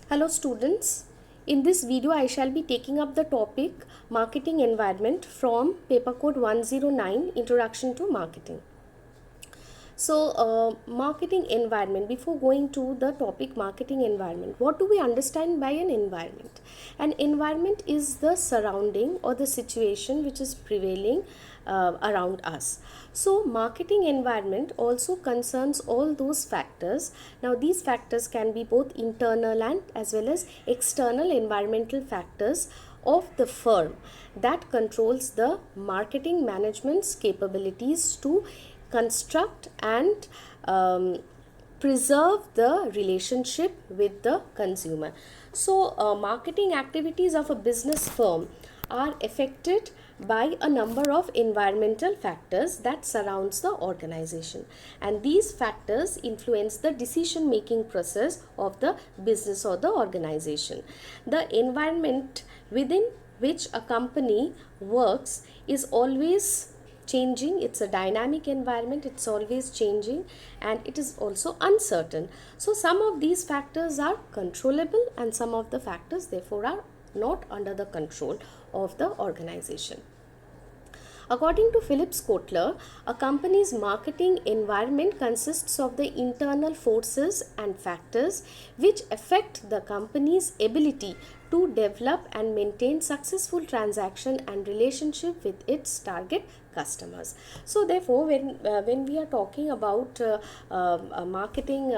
Hello students, in this video I shall be taking up the topic marketing environment from paper code 109 Introduction to Marketing. Marketing environment, before going to the topic marketing environment, what do we understand by an environment? An environment is the surrounding or the situation which is prevailing around us. So marketing environment also concerns all those factors. Now these factors can be both internal and as well as external environmental factors of the firm that controls the marketing management's capabilities to construct and preserve the relationship with the consumer. Marketing activities of a business firm are affected by a number of environmental factors that surrounds the organization, and these factors influence the decision making process of the business or the organization. The environment within which a company works is always changing. It's a dynamic environment, it's always changing, and it is also uncertain. So some of these factors are controllable and some of the factors therefore are not under the control of the organization. According to Phillips Kotler, a company's marketing environment consists of the internal forces and factors which affect the company's ability to develop and maintain successful transaction and relationship with its target customers. So therefore when we are talking about a marketing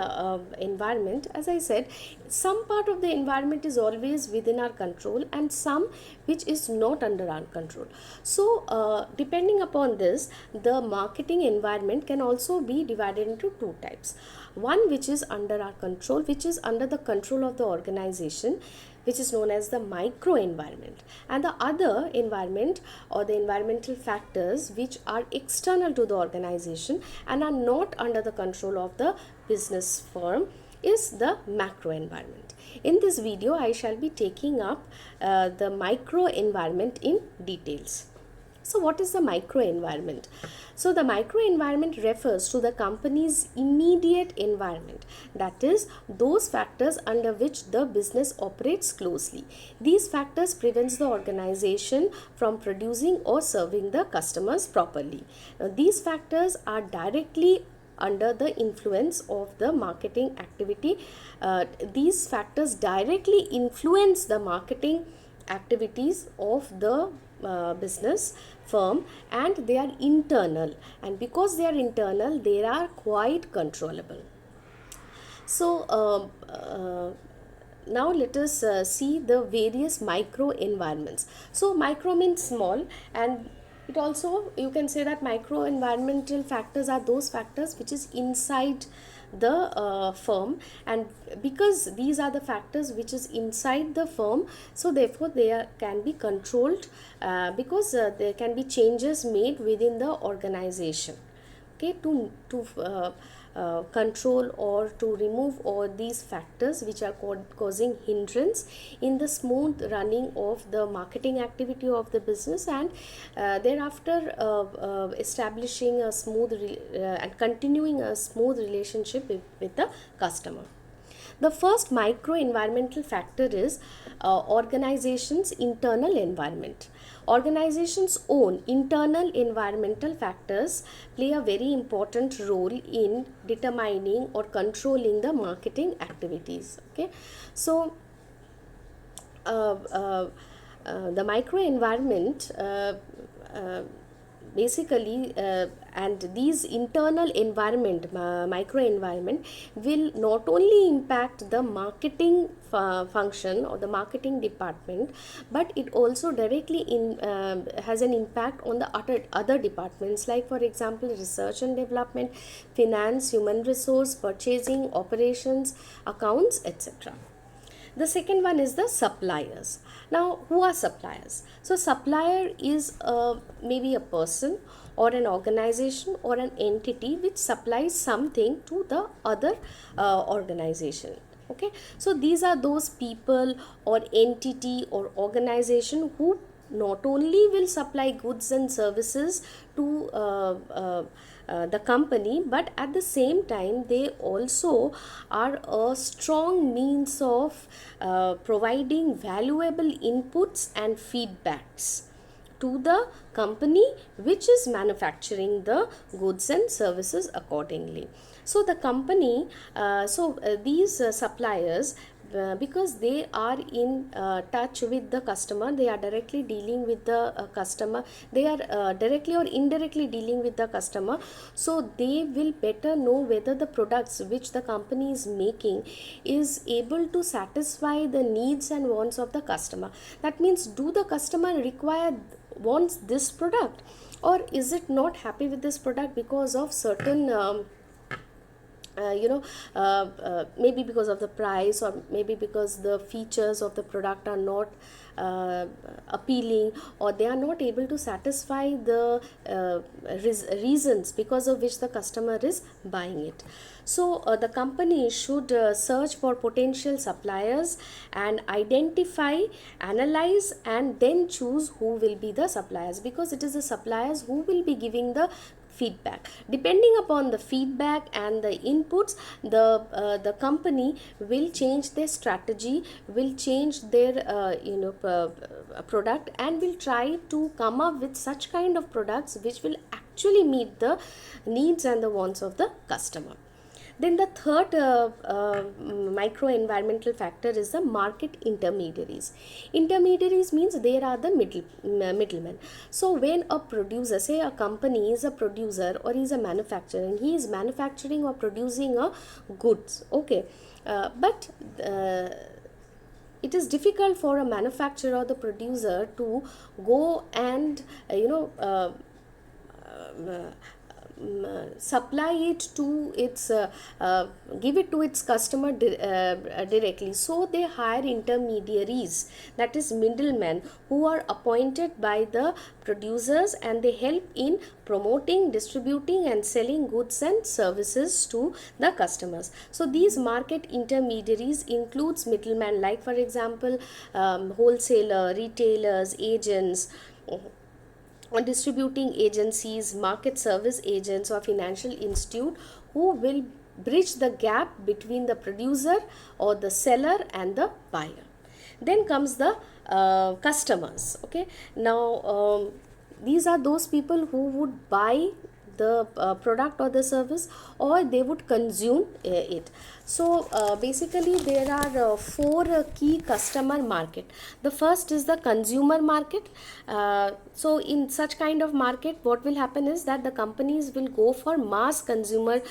environment, as I said, some part of the environment is always within our control and some which is not under our control. So depending upon this, the marketing environment can also be divided into two types. One which is under our control, which is under the control of the organization, which is known as the micro environment, and the other environment or the environmental factors which are external to the organization and are not under the control of the business firm is the macro environment. In this video I shall be taking up the micro environment in details. So what is the micro environment? So the micro environment refers to the company's immediate environment, that is those factors under which the business operates closely. These factors prevents the organization from producing or serving the customers properly. Now these factors are directly under the influence of the marketing activity. These factors directly influence the marketing activities of the business firm, and they are internal, and because they are internal they are quite controllable. Now let us see the various micro environments. So micro means small, and it also, you can say that micro environmental factors are those factors which is inside the firm, and because these are the factors which is inside the firm, so therefore they can be controlled because there can be changes made within the organization, okay, to control or to remove all these factors which are causing hindrance in the smooth running of the marketing activity of the business, and thereafter establishing a smooth and continuing a smooth relationship with the customer. The first micro environmental factor is organization's internal environment. Organization's own internal environmental factors play a very important role in determining or controlling the marketing activities. Okay, so the micro environment basically and these internal environment, micro environment, will not only impact the marketing function or the marketing department, but it also directly has an impact on the other departments, like for example research and development, finance, human resource, purchasing, operations, accounts, etc. The second one is the suppliers. Now, who are suppliers? So, supplier is maybe a person or an organization or an entity which supplies something to the other organization. Okay, so these are those people or entity or organization who not only will supply goods and services to the company, but at the same time they also are a strong means of providing valuable inputs and feedbacks to the company which is manufacturing the goods and services accordingly. So the company, these suppliers, because they are in touch with the customer, they are directly dealing with the customer, they are directly or indirectly dealing with the customer, so they will better know whether the products which the company is making is able to satisfy the needs and wants of the customer. That means, do the customer wants this product, or is it not happy with this product because of certain maybe because of the price, or maybe because the features of the product are not uh, appealing, or they are not able to satisfy the reasons because of which the customer is buying it. So the company should search for potential suppliers and identify, analyze, and then choose who will be the suppliers, because it is the suppliers who will be giving the feedback. Depending upon the feedback and the inputs, the company will change their strategy, will change their product, and will try to come up with such kind of products which will actually meet the needs and the wants of the customer. Then the third micro environmental factor is the market intermediaries. Intermediaries means there are the middlemen. So when a producer, say a company is a producer or is a manufacturer, and he is manufacturing or producing a goods, okay, but it is difficult for a manufacturer or the producer to go and supply it to its give it to its customer directly. So they hire intermediaries, that is middlemen, who are appointed by the producers, and they help in promoting, distributing, and selling goods and services to the customers. So these market intermediaries includes middlemen, like for example wholesaler, retailers, agents, or distributing agencies, market service agents, or financial institute, who will bridge the gap between the producer or the seller and the buyer. Then comes the customers. Okay, now these are those people who would buy the product or the service, or they would consume it. So basically there are four key customer market. The first is the consumer market. So in such kind of market, what will happen is that the companies will go for mass consumer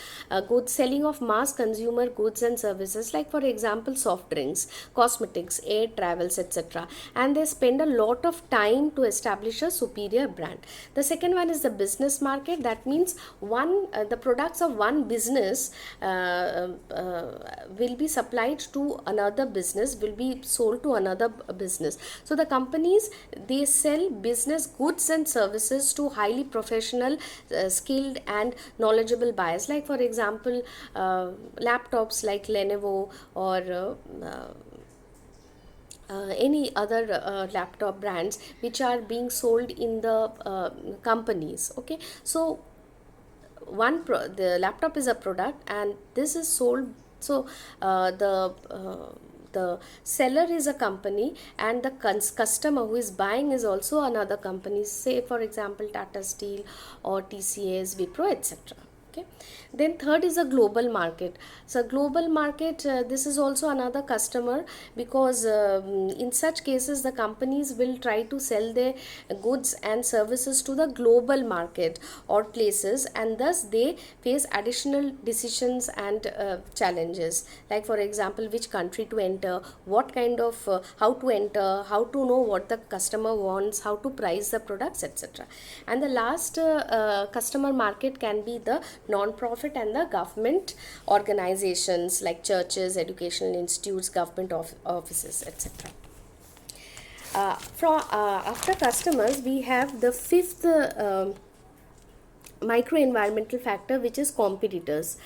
goods, selling of mass consumer goods and services, like for example soft drinks, cosmetics, air travels, etc., and they spend a lot of time to establish a superior brand. The second one is the business market. That means the products of one business will be supplied to another business, will be sold to another business. So the companies, they sell business goods and services to highly professional, skilled and knowledgeable buyers, like for example laptops like Lenovo, or any other laptop brands which are being sold in the companies. Okay, so the laptop is a product and this is sold. So the seller is a company, and the customer who is buying is also another company, say for example Tata Steel or TCS, Wipro, etc. Okay, then third is a global market. So global market, this is also another customer, because in such cases the companies will try to sell their goods and services to the global market or places, and thus they face additional decisions and challenges, like for example which country to enter, what kind of how to enter, how to know what the customer wants, how to price the products, etc. And the last customer market can be the non-profit and the government organizations, like churches, educational institutes, government offices, etc. After customers, we have the fifth micro environmental factor, which is competitors.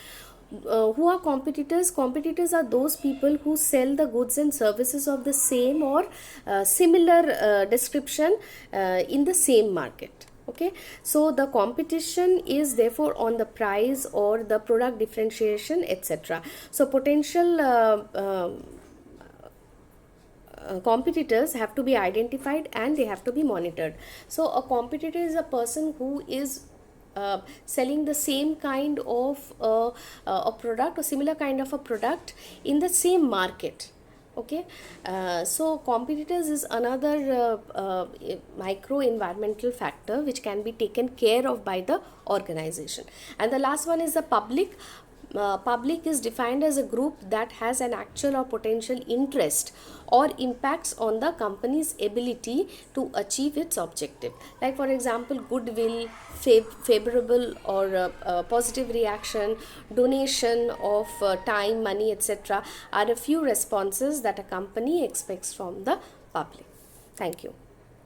Who are competitors? Competitors are those people who sell the goods and services of the same or similar description in the same market. Okay, so the competition is therefore on the price or the product differentiation, etc. So potential competitors have to be identified and they have to be monitored. So a competitor is a person who is selling the same kind of a product or similar kind of a product in the same market. Okay, so competitors is another micro environmental factor which can be taken care of by the organization. And the last one is the public. Public is defined as a group that has an actual or potential interest or impacts on the company's ability to achieve its objective. Like for example, goodwill, favorable or positive reaction, donation of time, money, etc. are a few responses that a company expects from the public. Thank you.